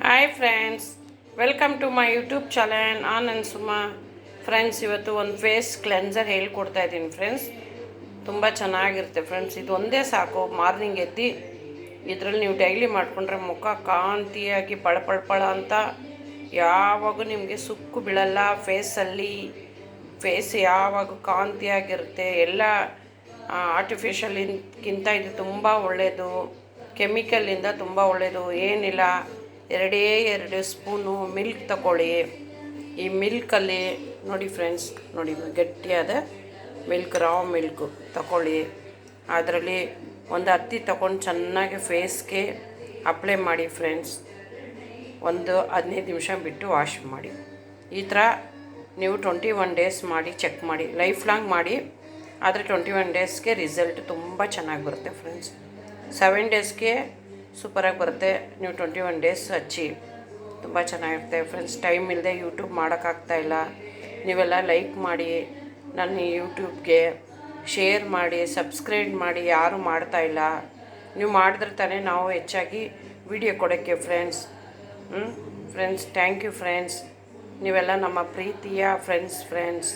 Hi friends, welcome to my YouTube channel. ನಾನು Suma. Friends, ಇವತ್ತು ಒಂದು ಫೇಸ್ ಕ್ಲೆನ್ಸರ್ ಹೇಳ್ಕೊಡ್ತಾ ಇದ್ದೀನಿ ಫ್ರೆಂಡ್ಸ್. ತುಂಬ ಚೆನ್ನಾಗಿರುತ್ತೆ ಫ್ರೆಂಡ್ಸ್. ಇದು ಒಂದೇ ಸಾಕು. ಮಾರ್ನಿಂಗ್ ಎದ್ದು ಇದರಲ್ಲಿ ನೀವು ಡೈಲಿ ಮಾಡಿಕೊಂಡ್ರೆ ಮುಖ ಕಾಂತಿಯಾಗಿ ಪಳ ಅಂತ ಯಾವಾಗೂ ನಿಮಗೆ ಸುಕ್ಕು ಬೀಳಲ್ಲ. ಫೇಸ್ ಯಾವಾಗ ಕಾಂತಿಯಾಗಿರುತ್ತೆ. ಎಲ್ಲ ಆರ್ಟಿಫಿಷಿಯಲಿಗಿಂತ ಇದು ತುಂಬ ಒಳ್ಳೆಯದು. ಕೆಮಿಕಲಿಂದ ತುಂಬ ಒಳ್ಳೆಯದು. ಏನಿಲ್ಲ, 2 ಸ್ಪೂನು ಮಿಲ್ಕ್ ತಗೊಳ್ಳಿ. ಈ ಮಿಲ್ಕಲ್ಲಿ ನೋಡಿ ಫ್ರೆಂಡ್ಸ್, ನೋಡಿ ಗಟ್ಟಿಯಾದ ಮಿಲ್ಕ್, ರಾವ್ ಮಿಲ್ಕು ತಗೊಳ್ಳಿ. ಅದರಲ್ಲಿ ಒಂದು ಹತ್ತಿ ತಗೊಂಡು ಚೆನ್ನಾಗಿ ಫೇಸ್ಗೆ ಅಪ್ಲೈ ಮಾಡಿ ಫ್ರೆಂಡ್ಸ್. ಒಂದು 15 ನಿಮಿಷ ಬಿಟ್ಟು ವಾಶ್ ಮಾಡಿ. ಈ ಥರ ನೀವು 21 ಡೇಸ್ ಮಾಡಿ ಚೆಕ್ ಮಾಡಿ. ಲೈಫ್ ಲಾಂಗ್ ಮಾಡಿ. ಆದರೆ 21 ಡೇಸ್ಗೆ ರಿಸಲ್ಟ್ ತುಂಬ ಚೆನ್ನಾಗಿ ಬರುತ್ತೆ ಫ್ರೆಂಡ್ಸ್. 7 ಡೇಸ್ಗೆ ಸೂಪರಾಗಿ ಬರುತ್ತೆ. ನೀವು 21 ಡೇಸ್ ಹಚ್ಚಿ, ತುಂಬ ಚೆನ್ನಾಗಿರುತ್ತೆ ಫ್ರೆಂಡ್ಸ್. ಟೈಮ್ ಇಲ್ಲದೆ ಯೂಟ್ಯೂಬ್ ಮಾಡೋಕ್ಕಾಗ್ತಾಯಿಲ್ಲ. ನೀವೆಲ್ಲ ಲೈಕ್ ಮಾಡಿ, ನನ್ನ ಯೂಟ್ಯೂಬ್ಗೆ ಶೇರ್ ಮಾಡಿ, ಸಬ್ಸ್ಕ್ರೈಬ್ ಮಾಡಿ. ಯಾರೂ ಮಾಡ್ತಾಯಿಲ್ಲ. ನೀವು ಮಾಡಿದ್ರೆ ತಾನೇ ನಾವು ಹೆಚ್ಚಾಗಿ ವಿಡಿಯೋ ಕೊಡೋಕ್ಕೆ friends. Friends, thank you friends. ನೀವೆಲ್ಲ ನಮ್ಮ ಪ್ರೀತಿಯ ಫ್ರೆಂಡ್ಸ್.